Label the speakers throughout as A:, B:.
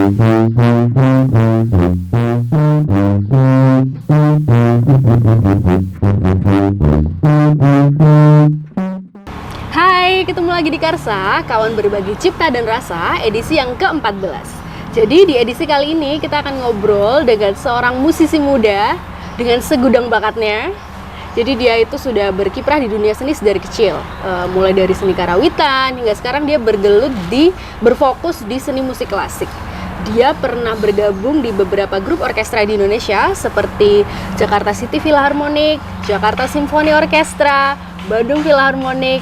A: Hai, ketemu lagi di Karsa, kawan berbagi cipta dan rasa, edisi yang ke-14. Jadi di edisi kali ini kita akan ngobrol dengan seorang musisi muda dengan segudang bakatnya. Jadi dia itu sudah berkiprah di dunia seni dari kecil, mulai dari seni karawitan hingga sekarang dia berfokus di seni musik klasik. Dia pernah bergabung di beberapa grup orkestra di Indonesia seperti Jakarta City Philharmonic, Jakarta Symphony Orchestra, Bandung Philharmonic,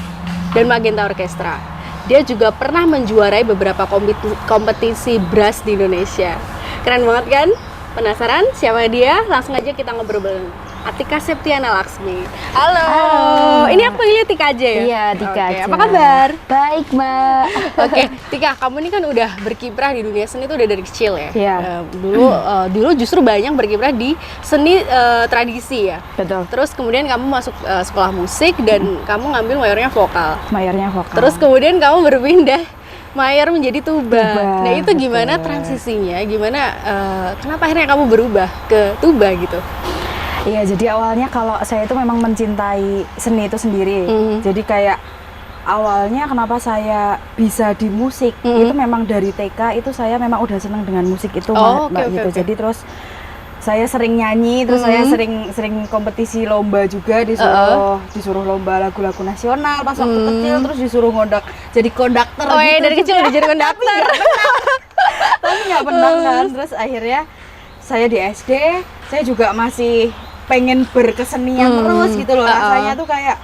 A: dan Magenta Orchestra. Dia juga pernah menjuarai beberapa kompetisi brass di Indonesia. Keren banget kan? Penasaran siapa dia? Langsung aja kita ngobrol bareng. Atika Septiana Laksmi. Halo. Ini aku panggilnya Tika aja ya?
B: Iya, Tika aja.
A: Apa kabar?
B: Baik, Mbak.
A: Oke, Tika, kamu ini kan udah berkiprah di dunia seni itu udah dari kecil ya?
B: Iya.
A: Dulu justru banyak berkiprah di seni tradisi ya?
B: Betul.
A: Terus kemudian kamu masuk sekolah musik dan kamu ngambil mayornya vokal.
B: Mayornya vokal.
A: Terus kemudian kamu berpindah mayor menjadi tuba. Nah itu gimana
B: betul.
A: transisinya? Gimana? Kenapa akhirnya kamu berubah ke tuba gitu?
B: Iya, jadi awalnya kalau saya itu memang mencintai seni itu sendiri. Jadi kayak awalnya kenapa saya bisa di musik itu memang dari TK itu saya memang udah senang dengan musik itu, Mbak, gitu. Jadi terus saya sering nyanyi, terus saya sering kompetisi lomba juga, disuruh lomba lagu-lagu nasional pas waktu kecil, terus disuruh ngondak jadi konduktor
A: Oh
B: gitu.
A: dari kecil udah jadi konduktor.
B: Tapi nggak menang kan. Terus akhirnya saya di SD saya juga masih pengen berkesenian terus gitu loh. Rasanya tuh kayak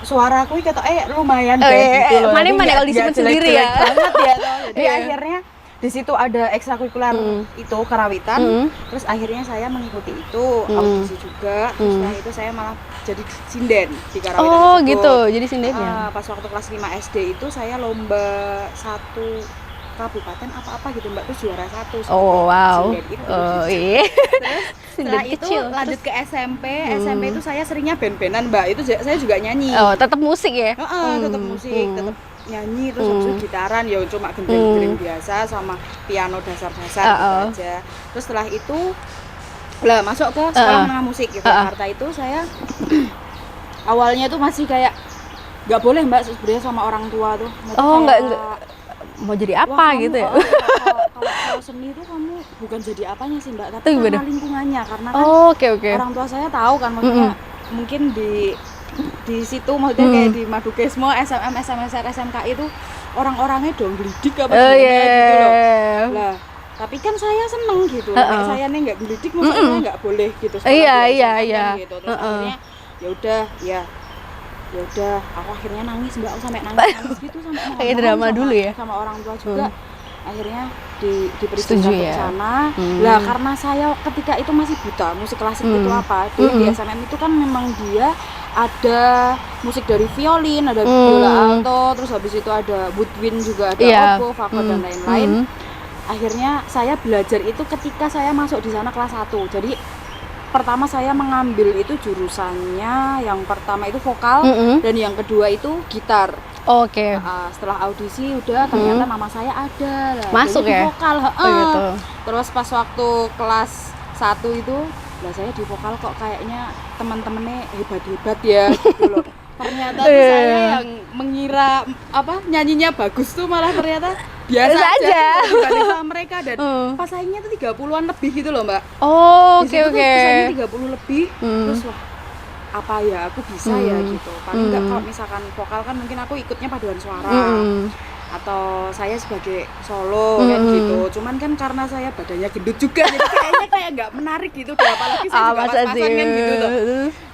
B: suaraku kata lumayan deh gitu loh.
A: Mana kalau disebut sendiri ya.
B: Banget ya. Jadi akhirnya di situ ada ekstrakurikuler itu karawitan. Terus akhirnya saya mengikuti itu, audisi juga. Terus setelah itu saya malah jadi sinden di karawitan.
A: Oh gitu, jadi sindennya.
B: Pas waktu kelas 5 SD itu saya lomba satu kabupaten apa-apa gitu, Mbak, tuh juara 1.
A: Oh wow.
B: Iya. Terus setelah itu
A: kecil.
B: lanjut ke SMP. SMP itu saya seringnya band-bandan, Mbak. Itu saya juga nyanyi.
A: Oh, tetap musik ya?
B: Tetap musik, tetap nyanyi, terus habis itu gitaran ya cuma gendeng-gendeng biasa sama piano dasar-dasar gitu aja. Terus setelah itu masuk ke sekolah menengah musik Yogyakarta itu saya awalnya tuh masih kayak nggak boleh, Mbak, sebenarnya sama orang tua tuh.
A: Nggak mau jadi apa gitu ya?
B: Kalau seni itu kamu bukan jadi apanya sih, Mbak, tapi
A: Itu
B: karena lingkungannya, karena kan
A: Oke.
B: orang tua saya tahu kan, maksudnya mungkin di situ maksudnya kayak di Madukesmo, SMM, SMSR, SMK itu orang-orangnya dong gelidik apa gitu loh. Lah, tapi kan saya seneng gitu. Kayak saya nih nggak gelidik, maksudnya saya nggak boleh gitu.
A: Iya.
B: Gitu. Terus akhirnya ya udah aku akhirnya nangis, Mbak, aku sampai nangis gitu sampai
A: kayak drama dulu ya
B: sama orang tua juga. Akhirnya diberi
A: ya?
B: sana. Lah karena saya ketika itu masih buta musik klasik itu apa. Di SMM itu kan memang dia ada musik dari violin, ada biola alto, terus habis itu ada woodwind juga, ada oboe, fagot dan lain-lain. Akhirnya saya belajar itu ketika saya masuk di sana kelas 1. Jadi pertama saya mengambil itu jurusannya, yang pertama itu vokal dan yang kedua itu gitar.
A: Oke.
B: Setelah audisi udah ternyata nama saya ada lah.
A: Masuk
B: jadi
A: ya?
B: di vokal.
A: Gitu.
B: Terus pas waktu kelas 1 itu lah saya di vokal kok kayaknya teman-temannya hebat-hebat ya gitu loh. Ternyata tuh saya yang mengira nyanyinya bagus tuh malah ternyata biasa aja dibanding sama mereka, dan pesaingnya tuh 30-an lebih gitu loh, Mbak.
A: Oke.
B: Pesaingnya 30 lebih. Terus wah, apa ya aku bisa ya gitu. Paling enggak kalau misalkan vokal kan mungkin aku ikutnya paduan suara atau saya sebagai solo kan gitu. Cuman kan karena saya badannya gendut juga jadi kayaknya kayak nggak menarik gitu deh, apalagi saya juga pas-pasan kan gitu tuh.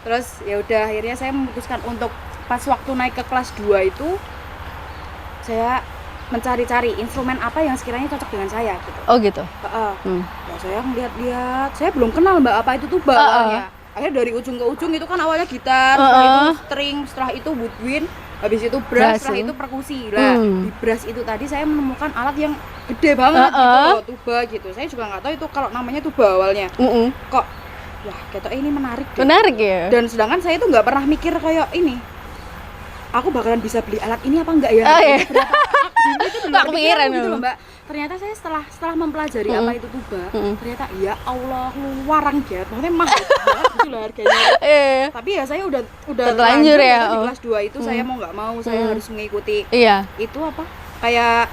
B: Terus ya udah akhirnya saya memutuskan untuk pas waktu naik ke kelas 2 itu saya mencari-cari instrumen apa yang sekiranya cocok dengan saya gitu.
A: Oh gitu.
B: Ya saya ngeliat-lihat, saya belum kenal, Mbak, apa itu tuba awalnya. Akhirnya dari ujung ke ujung itu kan awalnya gitar, setelah itu string, setelah itu woodwind, habis itu brass, setelah itu perkusi. Lah di brass itu tadi saya menemukan alat yang gede banget gitu loh, tuba gitu. Saya juga nggak tahu itu kalau namanya tuba awalnya. Kok wah ketok ini menarik deh.
A: Menarik ya.
B: Dan sedangkan saya itu nggak pernah mikir kayak ini, aku bakalan bisa beli alat ini apa enggak ya?
A: Iya.
B: Berapa? Itu belum kepikiran gitu loh, Mbak. ternyata saya setelah mempelajari apa itu tuba, ternyata ya Allah luarang banget, maksudnya mahal banget gitu loh harganya. Tapi ya saya udah
A: terlanjur ya.
B: Di kelas 2 itu saya mau nggak mau saya harus mengikuti itu apa kayak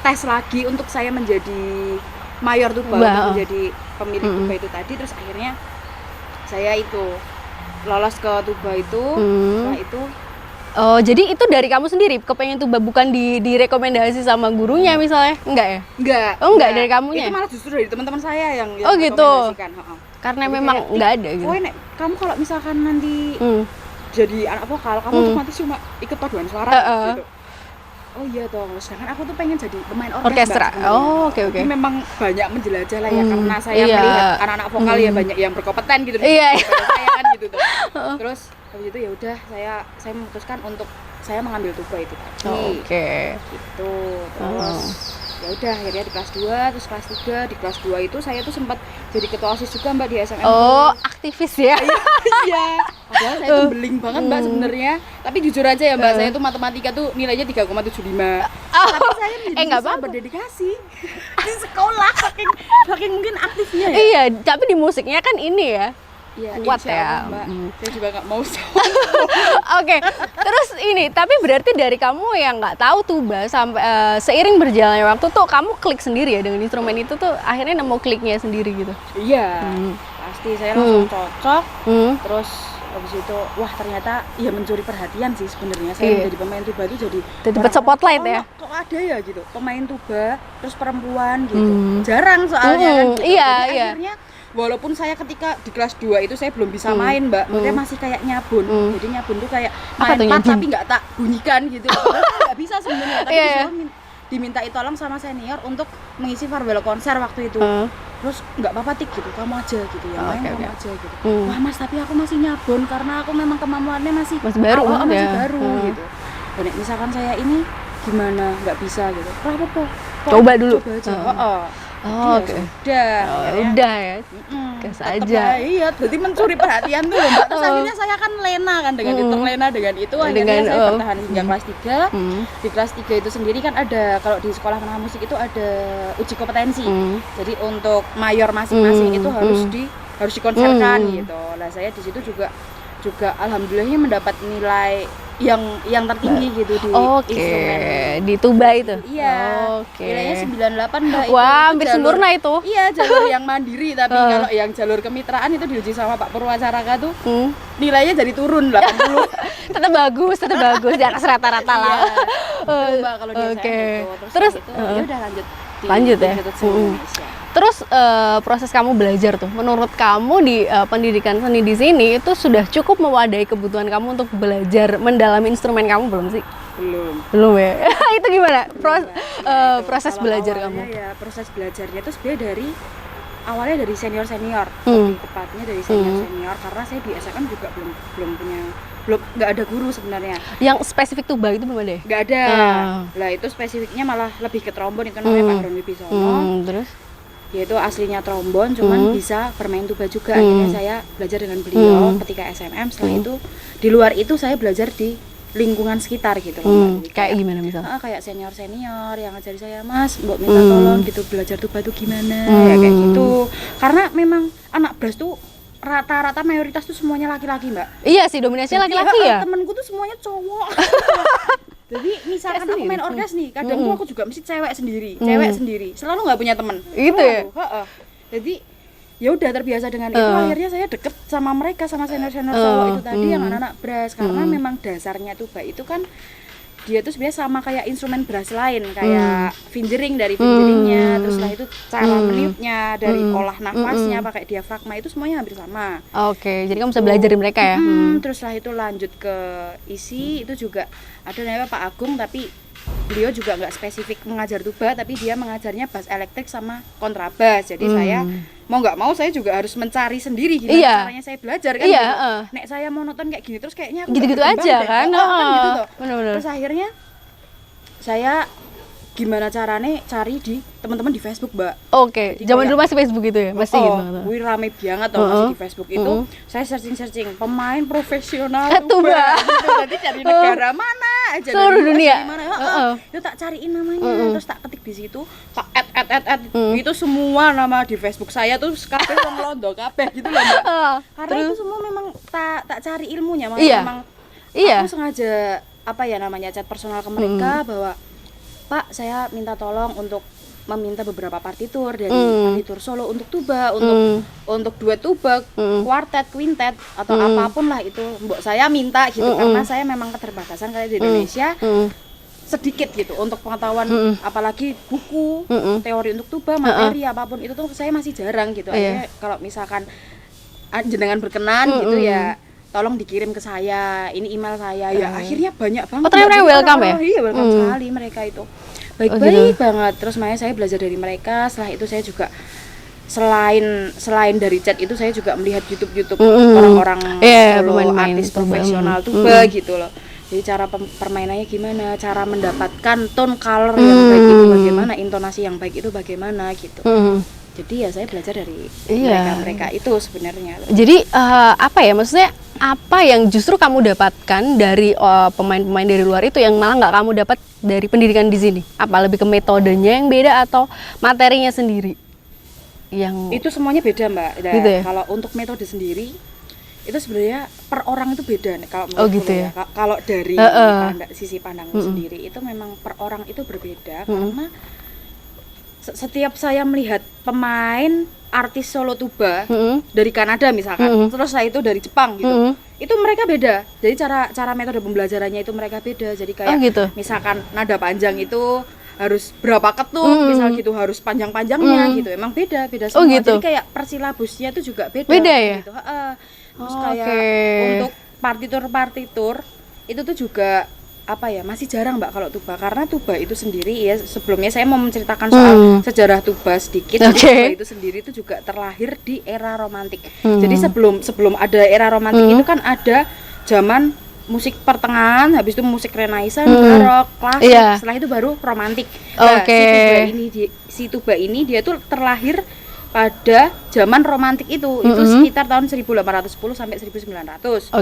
B: tes lagi untuk saya menjadi mayor tuba, untuk menjadi pemilik tuba itu tadi. Terus akhirnya saya itu lolos ke tuba itu. Setelah itu
A: oh, jadi itu dari kamu sendiri kepengen tuba, bukan direkomendasi sama gurunya misalnya? Enggak ya?
B: enggak.
A: Oh, enggak dari kamunya.
B: Itu malah justru dari teman-teman saya yang
A: oh gitu. Karena
B: jadi
A: memang enggak ada gitu.
B: Nek, kamu kalau misalkan nanti jadi anak vokal, kamu otomatis cuma ikut paduan suara gitu. Oh iya toh, sedangkan aku tuh pengen jadi pemain
A: orkestra. Oh, oke.
B: Jadi memang banyak menjelajah lah ya, karena saya melihat anak-anak vokal ya banyak yang berkompeten gitu daripada saya kan gitu tuh. Terus habis itu ya udah saya memutuskan untuk saya mengambil tuba itu tadi. Gitu. Terus ya udah akhirnya di kelas 2, terus kelas 3, di kelas 2 itu saya tuh sempat jadi ketua OSIS juga Mbak di SMM.
A: Oh, aktivis ya.
B: Iya. Padahal saya tuh beling banget Mbak sebenarnya. Tapi jujur aja ya Mbak, saya tuh matematika tuh nilainya 3,75. Tapi saya menjadi berdedikasi di sekolah saking mungkin aktifnya ya.
A: Iya, tapi di musiknya kan ini ya.
B: Iya,
A: kuat ya.
B: Mbak. Saya juga nggak mau.
A: Oke, terus ini, tapi berarti dari kamu yang nggak tahu tuba sampai seiring berjalannya waktu tuh kamu klik sendiri ya dengan instrumen itu tuh, akhirnya nemu kliknya sendiri gitu.
B: Iya, pasti saya langsung cocok. Terus habis itu, wah ternyata ya mencuri perhatian sih sebenarnya. Saya menjadi pemain tuba itu jadi
A: dapat spotlight ya.
B: Kok ada ya gitu, pemain tuba terus perempuan gitu. Jarang soalnya kan. Gitu.
A: Iya.
B: Akhirnya walaupun saya ketika di kelas 2 itu saya belum bisa main Mbak, maksudnya masih kayak nyabun. Jadi nyabun tuh kayak main part tapi nggak tak bunyikan gitu. Padahal nggak bisa sebenarnya, tapi disuruh dimintai tolong sama senior untuk mengisi farewell konser waktu itu. Terus nggak apa-apa Tik gitu, kamu aja gitu ya, main kamu aja gitu. Wah Mas, tapi aku masih nyabun karena aku memang kemampuannya masih
A: baru
B: masih baru gitu. Dan misalkan saya ini gimana nggak bisa gitu, apa-apa
A: coba dulu.
B: Coba aja.
A: Oke. Udah ya. Gas aja.
B: Iya, berarti mencuri perhatian tuh Mbak. Terus akhirnya saya kan lena kan dengan itu akhirnya saya bertahan hingga kelas 3. Di kelas 3 itu sendiri kan ada, kalau di sekolah menengah musik itu ada uji kompetensi. Jadi untuk mayor masing-masing itu harus dikonserkan gitu. Lah saya di situ juga alhamdulillahnya mendapat nilai yang tertinggi gitu di instrumen
A: di tuba itu.
B: Iya. Nilainya 98 Mbak.
A: Wah, hampir sempurna itu.
B: Iya, jalur yang mandiri, tapi kalau yang jalur kemitraan itu diuji sama Pak Purwacaraka tuh nilainya jadi turun 80.
A: tetap bagus di atas rata-rata lah.
B: Mbak kalau dia
A: Terus
B: ya udah
A: lanjut ya. Terus proses kamu belajar tuh, menurut kamu di pendidikan seni di sini itu sudah cukup mewadai kebutuhan kamu untuk belajar mendalami instrumen kamu belum sih? Belum ya. Itu gimana proses belajar kamu?
B: Ya proses belajarnya itu sebenarnya awalnya dari senior lebih tepatnya dari senior karena saya di SMM juga belum nggak ada guru sebenarnya.
A: Yang spesifik tuba itu belum ada ya?
B: Nggak ada. Lah itu spesifiknya malah lebih ke trombon, itu namanya Pak Harun Wibisono.
A: Terus?
B: Yaitu aslinya trombon, cuman bisa bermain tuba juga. Akhirnya saya belajar dengan beliau ketika SMM. Setelah itu di luar itu saya belajar di lingkungan sekitar gitu loh.
A: Kayak gimana misalnya?
B: Kayak senior yang ngajari saya, Mas, mbok minta tolong gitu belajar tuba tuh gimana ya kayak gitu. Karena memang anak brass tuh rata-rata mayoritas tuh semuanya laki-laki Mbak.
A: Iya sih, dominasinya laki-laki ya.
B: Temenku tuh semuanya cowok. Jadi misalkan aku main orkes nih, kadang tuh aku juga mesti cewek sendiri, selalu nggak punya temen.
A: Itu ya.
B: Jadi ya udah terbiasa dengan itu, akhirnya saya deket sama mereka, sama senior cowok itu tadi yang anak-anak brass, karena memang dasarnya tuba itu kan dia tuh sebenarnya sama kayak instrumen brass lain, kayak fingering dari fingeringnya, terus setelah itu cara meniupnya, dari olah nafasnya pakai diafragma, itu semuanya hampir sama.
A: Jadi kamu bisa belajar dari mereka ya.
B: Terus setelah itu lanjut ke isi, itu juga ada namanya Pak Agung, tapi beliau juga nggak spesifik mengajar tuba, tapi dia mengajarnya bass elektrik sama kontrabas. Jadi saya mau nggak mau saya juga harus mencari sendiri gimana caranya saya belajar kan. Nek saya monoton kayak gini terus kayaknya
A: gitu-gitu aja kan.
B: Gitu tuh.
A: Bener-bener.
B: Terus akhirnya saya gimana caranya cari di teman-teman di Facebook, Mbak.
A: Oke,
B: Jadi
A: zaman
B: kayak-
A: dulu masih Facebook gitu ya? Masih gitu.
B: wih rame banget tau masih di Facebook itu. Saya searching pemain profesional
A: Tuba.
B: gitu. Jadi cari negara mana aja
A: Seluruh
B: dari US,
A: dunia.
B: dari mana. Itu tak cariin namanya, terus tak ketik di situ, tak add. Itu semua nama di Facebook saya tuh kabeh wong londo kabeh gitu loh, Mbak. Karena itu semua memang tak cari ilmunya,
A: Iya.
B: memang
A: Iya.
B: aku sengaja apa ya namanya chat personal ke mereka bahwa Pak, saya minta tolong untuk meminta beberapa partitur dari partitur solo untuk tuba, untuk duet tuba, kuartet, quintet atau apapun lah itu. Mbok saya minta gitu karena saya memang keterbatasan kayak di Indonesia sedikit gitu untuk pengetahuan apalagi buku, teori untuk tuba, materi apapun itu tuh saya masih jarang gitu. Akhirnya kalau misalkan jenengan berkenan gitu ya tolong dikirim ke saya, ini email saya. Ya akhirnya banyak banget.
A: Oh, ternyata
B: Jadi
A: welcome
B: orang-orang,
A: ya?
B: Iya, welcome sekali mereka itu. Baik-baik banget. Terus makanya saya belajar dari mereka. Setelah itu saya juga selain dari chat itu saya juga melihat YouTube orang-orang solo
A: pemain-pemain
B: artis
A: tuba.
B: profesional tuba gitu loh. Jadi cara permainannya gimana, cara mendapatkan tone color yang baik itu bagaimana, intonasi yang baik itu bagaimana gitu. Jadi ya saya belajar dari mereka itu sebenarnya.
A: Jadi apa ya, maksudnya apa yang justru kamu dapatkan dari pemain-pemain dari luar itu yang malah nggak kamu dapat dari pendidikan di sini? Apa lebih ke metodenya yang beda atau materinya sendiri? Yang
B: Itu semuanya beda, Mbak. Nah,
A: gitu ya?
B: Kalau untuk metode sendiri itu sebenarnya per orang itu beda nih kalau
A: Oh,
B: menurutku
A: gitu ya?
B: Kalau dari sisi pandangmu sendiri itu memang per orang itu berbeda karena setiap saya melihat pemain artis solo tuba dari Kanada misalkan, terus saya itu dari Jepang gitu, itu mereka beda. Jadi cara metode pembelajarannya itu mereka beda. Jadi kayak
A: gitu?
B: misalkan nada panjang itu harus berapa ketuk, misal gitu harus panjang-panjangnya gitu. Emang beda semua.
A: Gitu?
B: Jadi kayak persilabusnya itu juga beda.
A: Beda ya?
B: Gitu. Terus kayak untuk partitur itu tuh juga apa ya masih jarang, Mbak, kalau tuba karena tuba itu sendiri ya sebelumnya saya mau menceritakan soal sejarah tuba sedikit. Jadi tuba itu sendiri itu juga terlahir di era romantik. Jadi sebelum ada era romantik itu kan ada zaman musik pertengahan, habis itu musik Renaissance, barok, klasik, setelah itu baru romantik. Nah, si tuba ini dia tuh terlahir pada zaman romantik itu sekitar tahun 1810 sampai 1900.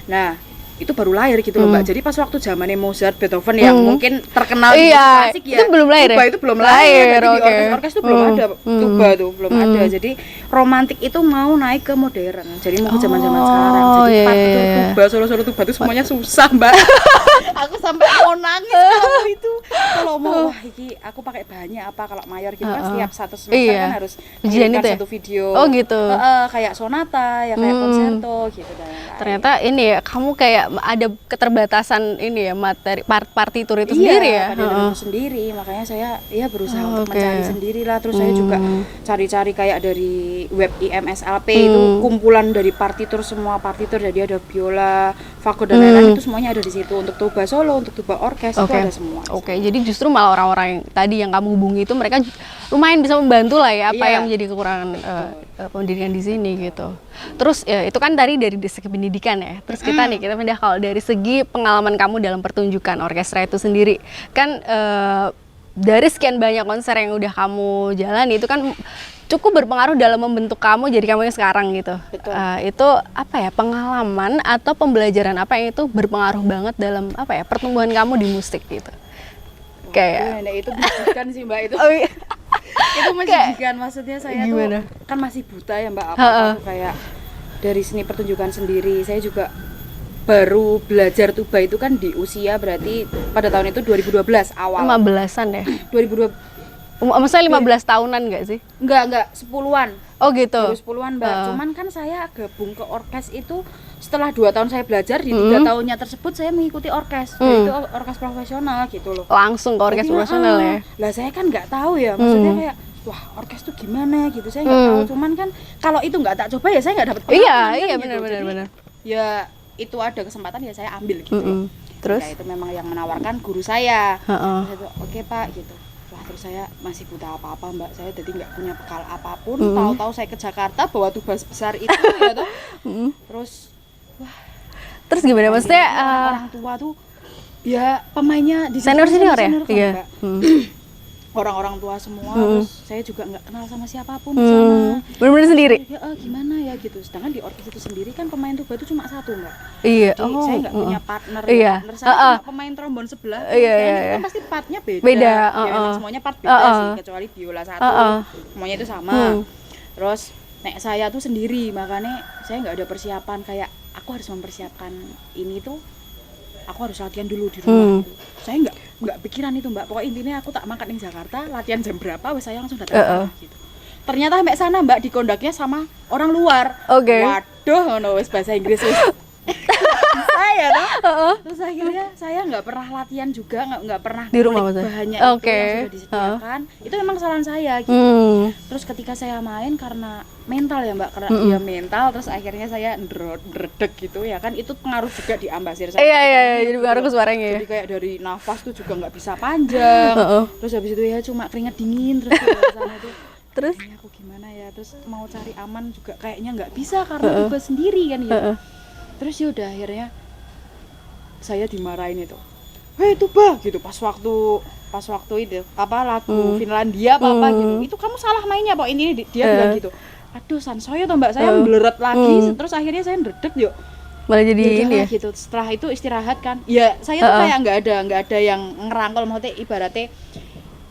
B: Nah, itu baru lahir gitu loh, Mbak. Jadi pas waktu zamannya Mozart, Beethoven yang mungkin terkenal di musik klasik ya,
A: itu belum lahir.
B: Tuba itu belum lahir. Jadi di orkes itu belum ada tuba tuh, belum ada. Jadi romantik itu mau naik ke modern. Jadi mau ke zaman-zaman sekarang. Jadi partitur tuba, solo-solo tuba itu semuanya susah, Mbak. Aku sampai mau nangis kalau itu. Kalau mau wah iki aku pakai bahannya apa kalau mayor gitu kan setiap satu semester kan harus mengirimkan satu video.
A: Oh gitu.
B: Kayak sonata, ya kayak konserto gitu dan lain-lain.
A: Ternyata ini ya, kamu kayak ada keterbatasan ini ya materi partitur itu sendiri ya.
B: Partitur itu sendiri, makanya saya ya berusaha untuk mencari sendiri lah. Terus saya juga cari-cari kayak dari web IMSLP itu kumpulan dari partitur, semua partitur, jadi ada biola, fagot dan lain-lain itu semuanya ada di situ untuk tuba solo, untuk tuba orkes itu ada semua.
A: Jadi justru malah orang-orang yang tadi yang kamu hubungi itu mereka lumayan bisa membantu lah ya apa yang menjadi kekurangan pendidikan di sini gitu. Terus ya, itu kan dari segi pendidikan ya. Terus kita pindah kalau dari segi pengalaman kamu dalam pertunjukan orkestra itu sendiri kan dari sekian banyak konser yang udah kamu jalani itu kan cukup berpengaruh dalam membentuk kamu jadi kamu yang sekarang gitu. Itu apa ya, pengalaman atau pembelajaran apa yang itu berpengaruh banget dalam apa ya pertumbuhan kamu di musik gitu. Kayak
B: itu menjijikan sih, Mbak, itu. Itu menjijikan, maksudnya saya tuh kan masih buta ya, Mbak, apa kayak dari seni pertunjukan sendiri. Saya juga baru belajar tuba itu kan di usia berarti pada tahun itu 2012 awal.
A: 15-an ya?
B: 2012.
A: Maksudnya 15 tahunan nggak sih?
B: Enggak, 10-an.
A: Oh gitu?
B: 10-an, Mbak. Cuman kan saya gabung ke orkes itu setelah 2 tahun saya belajar, di 3 tahunnya tersebut saya mengikuti orkes. Dan itu orkes profesional gitu loh.
A: Langsung ke orkes profesional ya?
B: Lah saya kan nggak tahu ya, maksudnya kayak wah orkes tuh gimana gitu, saya nggak tahu. Cuman kan kalau itu nggak tak coba ya saya nggak dapat pengalaman.
A: Iya,
B: gitu.
A: benar.
B: Ya itu ada kesempatan ya saya ambil gitu loh.
A: Terus?
B: Ya itu memang yang menawarkan guru saya. Oke Pak gitu. Wah terus saya masih buta apa-apa, Mbak. Saya jadi nggak punya bekal apapun. Tahu-tahu saya ke Jakarta bawa tuba sebesar itu ya toh. Terus wah.
A: Terus gimana maksudnya
B: orang tua tuh Ya pemainnya di
A: Senior ya?
B: kan,
A: Iya.
B: Mbak. Orang-orang tua semua, terus saya juga nggak kenal sama siapapun di sana.
A: Bener-bener sendiri?
B: Ya gimana ya gitu, sedangkan di orkes itu sendiri kan pemain tuba itu cuma satu Mbak.
A: Iya.
B: Jadi saya nggak punya partner,
A: Iya.
B: partner saya cuma pemain trombon sebelah.
A: Iya,
B: Saya
A: iya.
B: kan pasti partnya beda.
A: Beda,
B: Ya, emang semuanya part beda sih, kecuali biola satu, semuanya itu sama. Terus nek saya tuh sendiri, makanya saya nggak ada persiapan kayak aku harus mempersiapkan ini tuh. Aku harus latihan dulu di rumah gitu. Saya nggak pikiran itu Mbak. Pokoknya intinya aku tak makan di Jakarta, latihan jam berapa, wes saya langsung datang gitu. Ternyata sampai sana Mbak dikondaknya sama orang luar.
A: Oke.
B: Waduh, no wes bahasa Inggris wes. Saya toh. Terus akhirnya saya nggak pernah latihan juga, nggak pernah
A: Di rumah
B: ngulik
A: maksudnya?
B: bahannya
A: Oke.
B: itu yang sudah disediakan. Itu memang kesalahan saya gitu. Terus ketika saya main karena mental ya Mbak, karena dia mental, terus akhirnya saya ndredeg gitu ya kan, itu pengaruh juga di ambasir saya.
A: Iya, jadi pengaruh ke suaranya ya.
B: Jadi kayak dari nafas tuh juga nggak bisa panjang. Terus habis itu ya cuma keringat dingin terus di sana tuh.
A: Terus
B: Ini aku gimana ya? Terus mau cari aman juga kayaknya nggak bisa karena tuba sendiri kan ya. Terus ya udah akhirnya saya dimarahin itu. Hei tuba gitu pas waktu itu apa lagu Finlandia apa gitu. Itu kamu salah mainnya Pak. Ini dia bilang gitu. Aduh sansoyo toh Mbak, saya meleret lagi. Terus akhirnya saya ndredeg yuk.
A: malah jadi
B: Ya
A: ini ya.
B: gitu. Setelah itu istirahat kan. Ya saya tuh kayak nggak ada yang ngerangkul, maksudnya ibaratnya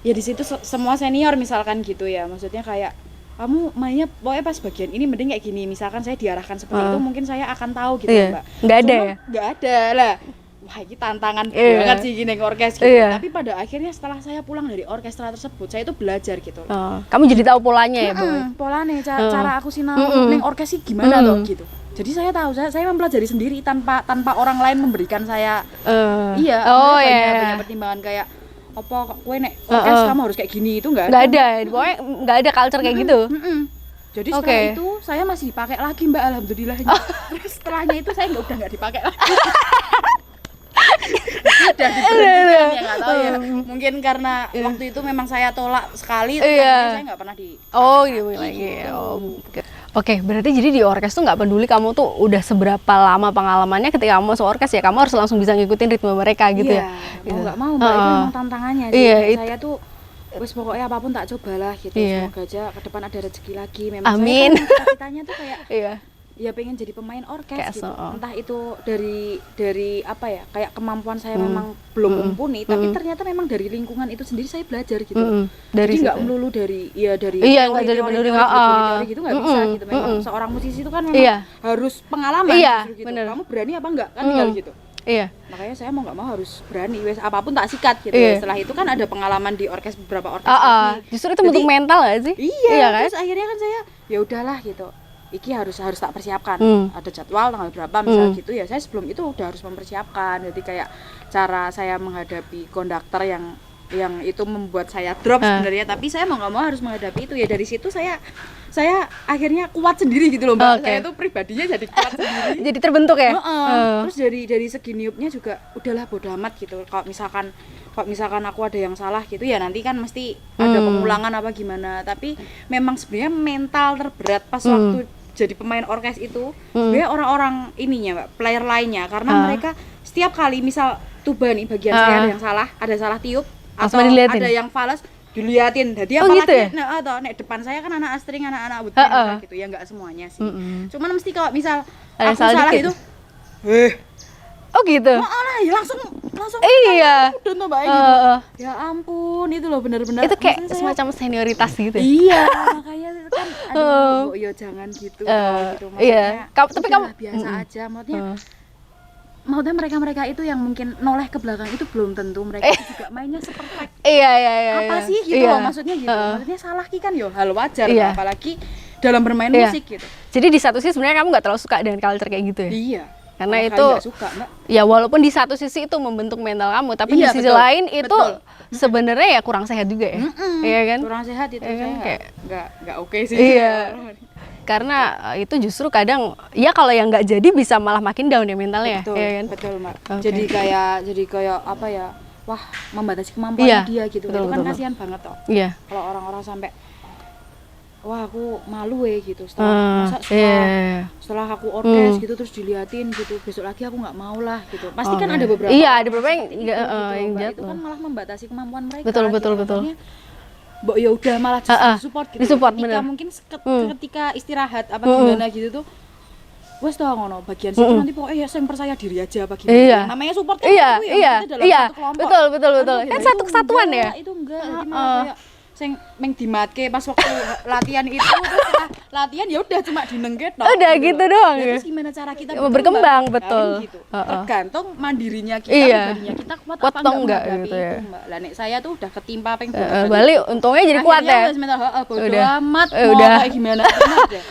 B: ya di situ semua senior misalkan gitu ya. Maksudnya kayak kamu mainnya pokoknya pas bagian ini mending kayak gini. Misalkan saya diarahkan seperti itu, mungkin saya akan tahu gitu Mbak.
A: Nggak ada
B: Cuma
A: ya?
B: Nggak ada lah. Wah ini tantangan banget sih gini orkes gitu. Tapi pada akhirnya setelah saya pulang dari orkestra tersebut, saya itu belajar gitu.
A: Kamu jadi tahu polanya ya, Bu?
B: Polanya cara aku sinau neng orkes sih gimana loh gitu. Jadi saya tahu, saya mempelajari sendiri tanpa orang lain memberikan saya iya, banyak pertimbangan kayak apa kowe nek orkes kamu harus kayak gini, itu enggak
A: ada. Pokoknya enggak ada culture kayak gitu.
B: Jadi setelah itu saya masih dipakai lagi Mbak, alhamdulillah. Terus setelahnya itu saya udah nggak dipakai lagi. Udah diberhentikan ya, nggak tahu ya. Mungkin karena waktu itu memang saya tolak sekali, saya nggak pernah di.
A: Oh, gitu lagi. Oke, berarti jadi di orkes tuh nggak peduli kamu tuh udah seberapa lama pengalamannya, ketika kamu masuk orkes ya kamu harus langsung bisa ngikutin ritme mereka gitu ya.
B: Mau nggak mau Mbak, itu memang tantangannya. Saya tuh wes pokoknya apapun tak cobalah gitu. Semoga aja ke depan ada rezeki lagi. Memang
A: Amin.
B: saya kan cita-citanya tuh kayak ya pengen jadi pemain orkes gitu. Entah itu dari apa ya, kayak kemampuan saya memang belum mumpuni, tapi ternyata memang dari lingkungan itu sendiri saya belajar gitu. Jadi nggak melulu dari teori gitu nggak bisa gitu. Memang seorang musisi itu kan memang harus pengalaman gitu. Kamu berani apa enggak kan tinggal gitu. Makanya saya mau nggak mau harus berani, wes apapun tak sikat gitu. Setelah itu kan ada pengalaman di orkes, beberapa orkes lagi.
A: Justru itu bentuk mental nggak sih?
B: Iya kan? Terus akhirnya kan saya ya udahlah gitu. Iki harus tak persiapkan. Ada jadwal tanggal berapa misal gitu ya. Saya sebelum itu udah harus mempersiapkan. Jadi kayak cara saya menghadapi konduktor yang itu membuat saya drop sebenarnya, tapi saya mau nggak mau harus menghadapi itu ya. Dari situ saya akhirnya kuat sendiri gitu loh Mbak. Saya tuh pribadinya jadi kuat sendiri.
A: Jadi terbentuk ya.
B: Terus dari segi niupnya juga udahlah bodo amat gitu. Kalau misalkan aku ada yang salah gitu ya nanti kan mesti ada pengulangan apa gimana. Tapi memang sebenarnya mental terberat pas waktu jadi pemain orkes itu sebenarnya orang-orang ininya Mbak, player lainnya, karena mereka setiap kali misal tuba nih bagian saya ada salah tiup atau ada yang fals diliatin. Jadi apalagi
A: gitu ya?
B: Atau nek depan saya kan anak string, anak woodwind gitu ya, nggak semuanya sih. Cuman mesti kalau misal
A: ada
B: aku salah
A: dikit.
B: itu
A: Oh gitu.
B: ya langsung
A: Iya.
B: udah tuh Mbak gitu. Ya ampun, itu loh benar-benar
A: Itu kayak semacam senioritas gitu.
B: Iya, makanya itu kan aduh, yo jangan gitu gitu. Maksudnya,
A: tapi kamu
B: biasa aja, maksudnya mereka itu yang mungkin noleh ke belakang itu belum tentu mereka itu juga mainnya seperfect.
A: Iya.
B: Apa sih gitu loh maksudnya gitu. Maksudnya salah kan yo hal wajar, apalagi dalam bermain musik gitu.
A: Jadi di satu sisi sebenarnya kamu nggak terlalu suka dengan culture kayak gitu ya?
B: Iya.
A: Karena itu
B: suka, Mbak.
A: Ya walaupun di satu sisi itu membentuk mental kamu, tapi di sisi lain itu sebenarnya ya kurang sehat juga ya. Iya kan?
B: Kurang sehat itu saya kayak nggak oke sih.
A: Iya. Karena itu justru kadang ya kalau yang nggak jadi bisa malah makin down ya mentalnya.
B: Betul,
A: ya kan?
B: Betul, Mbak. Jadi kayak apa ya? Wah, membatasi kemampuan dia gitu. Itu kan kasihan banget toh.
A: Iya.
B: Kalau orang-orang sampai wah aku malu gitu setelah masa setelah aku orkes gitu terus diliatin gitu, besok lagi aku nggak mau lah gitu. Pasti kan ada beberapa
A: ada beberapa yang
B: yang
A: jatuh.
B: itu kan malah membatasi kemampuan mereka.
A: Betul.
B: Makanya, Mbok ya udah malah justru support gitu.
A: Disupport,
B: ketika
A: bener.
B: mungkin ketika istirahat apa gimana gitu tuh, wes tau ngono bagian situ nanti pokoknya yang percaya diri aja apa gimana. Namanya support kan itu ya kita dalam satu kelompok.
A: Betul. Kan satu kesatuan ya.
B: Itu enggak, jadi malah kayak sing meng dimatke pas waktu latihan itu terus setelah latihan ya udah cuma dinengket tok.
A: Udah gitu doang ya.
B: Terus gimana cara kita
A: berkembang, betul.
B: Gitu. Tergantung mandirinya kita, pribadinya kita kuat apa enggak
A: gitu ya.
B: itu, Mbak. Lah nek saya tuh udah ketimpa peng
A: Bali untungnya jadi kuat ya.
B: Udah amat
A: udah
B: kayak gimana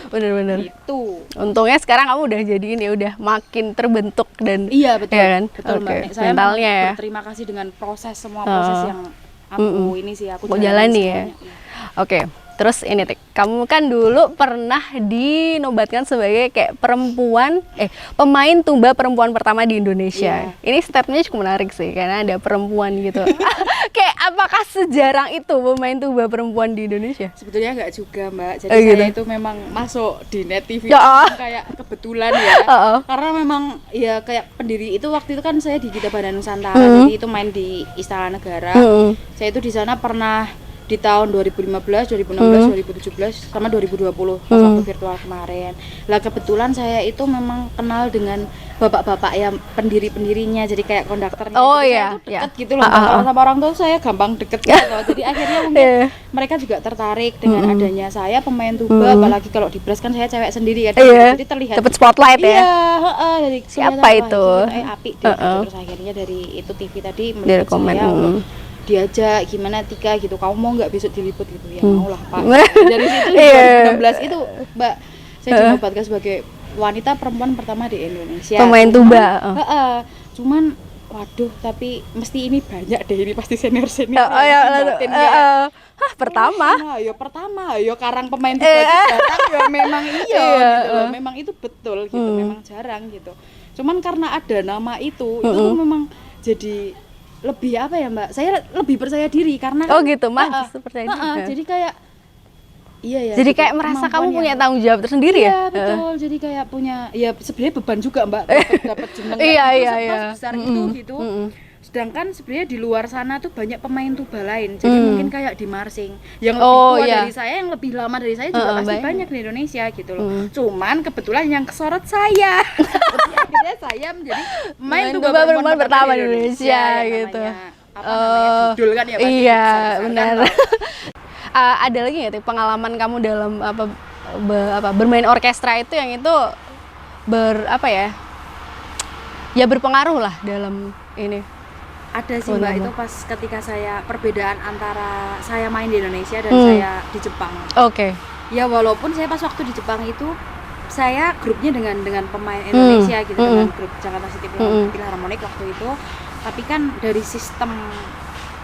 A: bener.
B: Itu.
A: Untungnya sekarang kamu udah jadi ini udah makin terbentuk dan
B: iya betul.
A: Ya kan?
B: Betul Mbak. Nek saya
A: mentalnya ya.
B: Berterima kasih dengan semua proses yang aku ini sih aku
A: jalani ya. Oke, terus ini Tik, kamu kan dulu pernah dinobatkan sebagai kayak pemain tuba perempuan pertama di Indonesia. Ini statementnya cukup menarik sih karena ada perempuan gitu. Kayak apakah sejarang itu pemain tuba perempuan di Indonesia?
B: Sebetulnya enggak juga Mbak. Jadi saya itu memang masuk di Net TV kayak kebetulan ya. Karena memang ya kayak pendiri itu waktu itu kan saya di Gita Banda Nusantara, jadi itu main di Istana Negara. Saya itu di sana pernah di tahun 2015, 2016, 2017 sama 2020 pas waktu virtual kemarin. Lah kebetulan saya itu memang kenal dengan bapak-bapak yang pendiri-pendirinya, jadi kayak konduktornya. Saya itu deket gitu loh. Kalau sama orang tua saya gampang deket gitu. Jadi akhirnya mungkin mereka juga tertarik dengan adanya saya pemain tuba, apalagi kalau di Bras kan saya cewek sendiri ya. Jadi terlihat
A: dapat spotlight ya.
B: Jadi
A: siapa itu?
B: Apik deh, terus akhirnya dari itu TV tadi melihat saya diajak gimana Tika gitu, kamu mau nggak besok diliput gitu ya mau lah Pak. Dari situ 2016 itu Mbak saya dinobatkan sebagai wanita perempuan pertama di Indonesia
A: pemain tuba.
B: Cuman waduh tapi mesti ini banyak deh ini pasti senior
A: pertama
B: ya karang pemain tuba jarang ya memang gitu loh, memang itu betul gitu, memang jarang gitu. Cuman karena ada nama itu tuh memang jadi lebih apa ya Mbak, saya lebih percaya diri karena
A: gitu Mas percaya diri.
B: Jadi kayak
A: jadi kayak merasa kamu punya tanggung jawab tersendiri ya.
B: Betul, jadi kayak punya ya sebenarnya beban juga Mbak dapat jeneng besar itu gitu. Sedangkan sebenarnya di luar sana tuh banyak pemain tuba lain, jadi mungkin kayak di Marsing yang lebih tua dari saya, yang lebih lama dari saya juga pasti banyak di Indonesia gitu loh. Cuman kebetulan yang kesorot saya. Jadi akhirnya saya menjadi pemain tuba perempuan pertama di Indonesia gitu. Apa namanya judul kan ya pasti.
A: Iya benar. Ada lagi nggak pengalaman kamu dalam bermain orkestra itu yang itu berpengaruh lah dalam ini?
B: Ada sih Mbak, itu pas ketika saya perbedaan antara saya main di Indonesia dan saya di Jepang. Ya walaupun saya pas waktu di Jepang itu saya grupnya dengan pemain Indonesia gitu, dengan grup Jakarta City Philharmonic waktu itu. Tapi kan dari sistem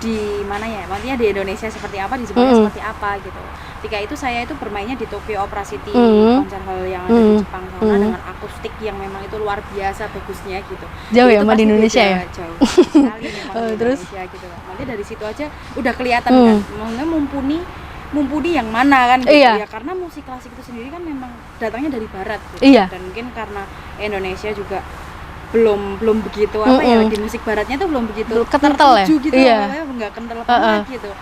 B: di mana ya, maksudnya di Indonesia seperti apa, di Jepang seperti apa gitu. Ketika itu saya itu bermainnya di Tokyo Opera City konser hall yang ada di Jepang sana dengan akustik yang memang itu luar biasa bagusnya gitu.
A: Jauh ya sama di Indonesia ya?
B: Jauh sekali memang di Indonesia gitu. Nanti dari situ aja udah kelihatan kan, mumpuni yang mana kan gitu ya, karena musik klasik itu sendiri kan memang datangnya dari barat gitu. Dan mungkin karena Indonesia juga belum begitu di musik baratnya tuh belum begitu
A: kental ya
B: gitu, nggak kental banget gitu.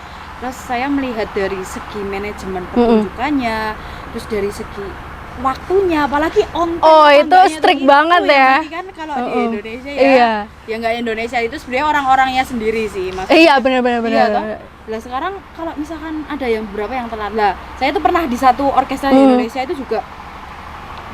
B: Terus saya melihat dari segi manajemen pertunjukannya, terus dari segi waktunya, apalagi on time.
A: Itu strict banget ya.
B: Kan kalau di Indonesia ya nggak Indonesia itu sebenarnya orang-orangnya sendiri sih maksudnya.
A: Benar.
B: Lah sekarang kalau misalkan ada yang beberapa yang telat lah, saya tuh pernah di satu orkestra di Indonesia itu juga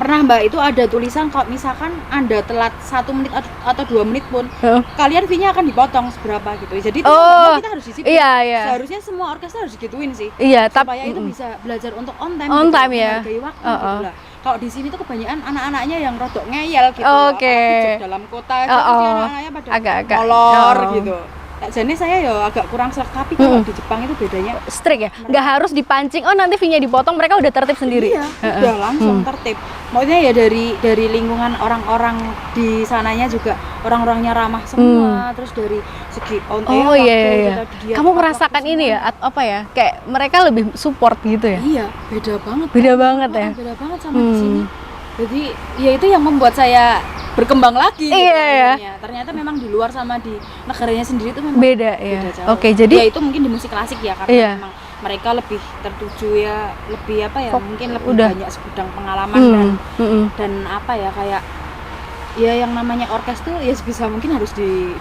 B: pernah Mbak, itu ada tulisan kalau misalkan Anda telat 1 menit atau 2 menit pun kalian fee-nya akan dipotong seberapa gitu. Jadi itu kita harus disiplin. Seharusnya semua orkestra harus digituin sih. Supaya itu bisa belajar untuk on time
A: ya.
B: Menghargai waktu gitu lah. Kalau di sini tuh kebanyakan anak-anaknya yang rodok ngeyel gitu. Apalagi dalam kota itu anak-anaknya pada
A: agak
B: molor gitu. Jadi saya ya agak kurang serk, tapi kalau di Jepang itu bedanya
A: Strict ya, nggak harus dipancing. Oh nanti V-nya dipotong, mereka udah tertib sendiri.
B: iya, udah langsung tertib. Maksudnya ya dari lingkungan orang-orang di sananya juga orang-orangnya ramah semua. Terus dari segi
A: Oh iya.
B: dia
A: Kamu merasakan ini ya, apa ya? Kayak mereka lebih support gitu ya?
B: Iya, beda banget.
A: Beda banget ya.
B: Beda banget sama di sini. Jadi ya itu yang membuat saya berkembang lagi.
A: Iya ya.
B: Ternyata memang di luar sama di negaranya sendiri itu memang
A: Beda ya.
B: jauh.
A: Oke, jadi
B: ya itu mungkin di musik klasik ya karena
A: Iya.
B: memang mereka lebih tertuju ya, lebih apa ya? Mungkin lebih
A: udah.
B: banyak segudang pengalaman dan apa ya kayak ya yang namanya orkes tuh ya sebisa mungkin harus di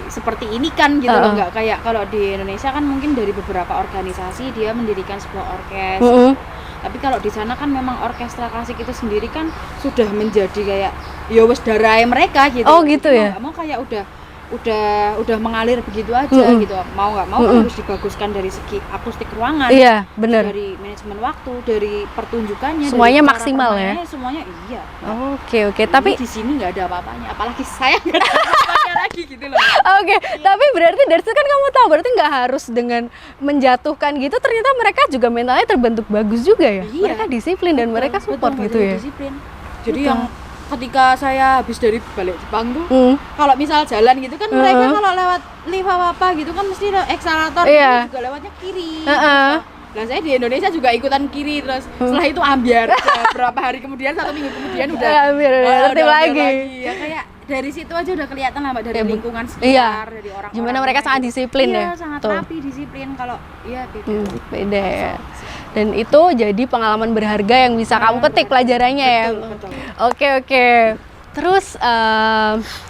B: seperti ini kan gitu loh, nggak kayak kalau di Indonesia kan mungkin dari beberapa organisasi dia mendirikan sebuah orkes. Tapi kalau di sana kan memang orkestra klasik itu sendiri kan sudah menjadi kayak ya wes darai mereka gitu.
A: Oh gitu ya.
B: Nggak mau kayak udah mengalir begitu aja gitu. Mau nggak mau kan harus dibaguskan dari segi akustik ruangan.
A: Iya, benar.
B: Dari manajemen waktu, dari pertunjukannya,
A: Semuanya
B: dari cara
A: maksimal ya?
B: permainannya, semuanya iya.
A: Oke. Tapi
B: di sini nggak ada apa-apanya, apalagi saya nggak ada apa-apanya lagi gitu loh.
A: Oke, tapi berarti dari situ kan kamu tahu berarti nggak harus dengan menjatuhkan gitu, ternyata mereka juga mentalnya terbentuk bagus juga ya.
B: Iya.
A: Mereka disiplin dan mereka support gitu ya.
B: Disiplin. Jadi yang ketika saya habis dari balik Jepang tuh, kalau misal jalan gitu kan mereka kalau lewat lift apa gitu kan mesti akselerator juga lewatnya kiri. Nah saya di Indonesia juga ikutan kiri terus setelah itu ambiar. Berapa hari kemudian, 1 minggu kemudian udah
A: ngerti lagi.
B: Ya kayak dari situ aja udah kelihatan lah Mbak, dari lingkungan sekitar, dari orang-orang.
A: Gimana mereka sangat disiplin ya.
B: Iya, sangat rapi, disiplin. Kalau iya beda.
A: Beda ya. Dan itu jadi pengalaman berharga yang bisa kamu petik pelajarannya ya.
B: Betul.
A: Oke. Terus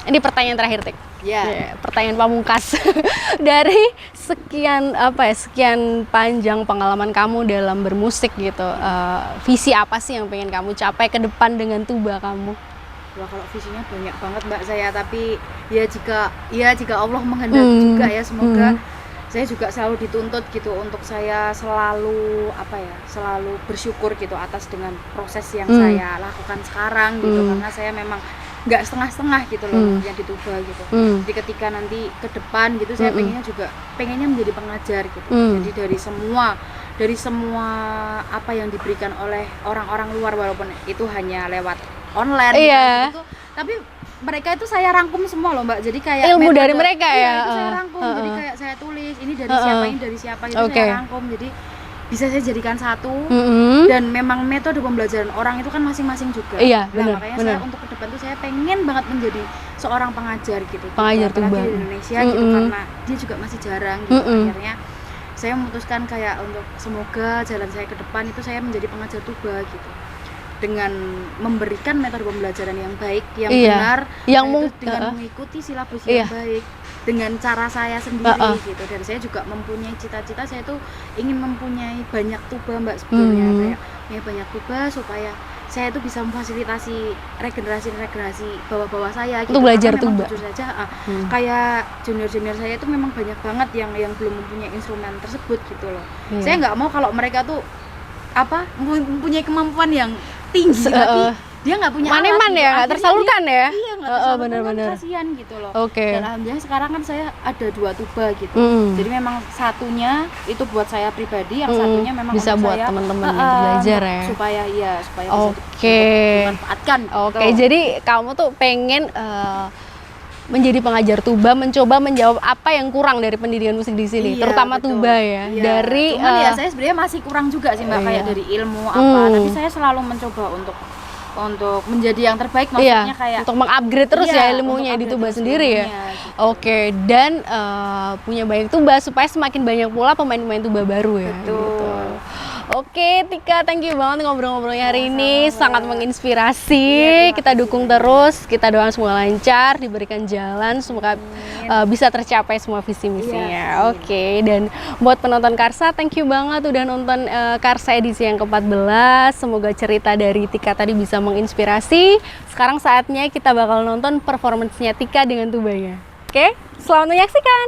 A: ini pertanyaan terakhir, Tik.
B: Ya.
A: Pertanyaan pamungkas. Dari sekian panjang pengalaman kamu dalam bermusik gitu, visi apa sih yang pengen kamu capai ke depan dengan tuba kamu?
B: Wah, kalau visinya banyak banget Mbak saya, tapi ya jika Allah menghendaki juga ya, semoga saya juga selalu dituntut gitu untuk saya selalu selalu bersyukur gitu atas dengan proses yang saya lakukan sekarang gitu, karena saya memang nggak setengah-setengah gitu loh yang dituba gitu. Jadi ketika nanti ke depan gitu saya pengennya menjadi pengajar gitu. Jadi dari semua apa yang diberikan oleh orang-orang luar, walaupun itu hanya lewat online gitu, tapi mereka itu saya rangkum semua loh Mbak. Jadi kayak
A: ilmu dari mereka ya.
B: Itu saya rangkum. Jadi kayak saya tulis ini dari siapa itu saya rangkum. Jadi bisa saya jadikan satu. Dan memang metode pembelajaran orang itu kan masing-masing juga.
A: Iya,
B: makanya saya untuk ke depan tuh saya pengen banget menjadi seorang pengajar gitu.
A: Pengajar tuba
B: di Indonesia gitu, karena dia juga masih jarang gitu. Akhirnya saya memutuskan kayak untuk semoga jalan saya ke depan itu saya menjadi pengajar tuba gitu, dengan memberikan metode pembelajaran yang baik, yang benar, yang dengan mengikuti silabus yang baik, dengan cara saya sendiri gitu. Dan saya juga mempunyai cita-cita, saya tuh ingin mempunyai banyak tuba Mbak sebetulnya, kayak banyak tuba supaya saya tuh bisa memfasilitasi regenerasi bawah-bawah saya gitu.
A: Untuk belajar tuba.
B: Jujur saja kayak junior saya itu memang banyak banget yang belum mempunyai instrumen tersebut gitu loh. Saya nggak mau kalau mereka tuh mempunyai kemampuan yang tinggi tapi dia nggak punya
A: maneman
B: alat,
A: ya, nggak tersalurkan ya.
B: Iya, nggak tersalurkan,
A: bener-bener
B: kasihan gitu loh.
A: Dan
B: alhamdulillah sekarang kan saya ada 2 tuba gitu. Jadi memang satunya itu buat saya pribadi, yang satunya memang
A: bisa
B: untuk
A: buat
B: saya
A: teman-teman yang belajar ya.
B: Supaya bisa dimanfaatkan.
A: Jadi kamu tuh pengen menjadi pengajar tuba, mencoba menjawab apa yang kurang dari pendidikan musik di sini, terutama tuba ya. Dari
B: cuman ya saya sebenarnya masih kurang juga sih Mbak, kayak dari ilmu tapi saya selalu mencoba untuk menjadi yang terbaik, maksudnya kayak
A: untuk mengupgrade terus ya ilmunya di tuba sendiri ya. Oke, dan punya banyak tuba supaya semakin banyak pula pemain-pemain tuba baru ya.
B: Betul.
A: Oke, Tika, thank you banget ngobrol-ngobrolnya hari ini, sangat menginspirasi. Kita dukung terus, kita doakan semua lancar, diberikan jalan, semoga bisa tercapai semua visi misinya. Oke, dan buat penonton Karsa, thank you banget udah nonton Karsa edisi yang ke-14. Semoga cerita dari Tika tadi bisa menginspirasi. Sekarang saatnya kita bakal nonton performance-nya Tika dengan tubanya. Oke, selamat menyaksikan.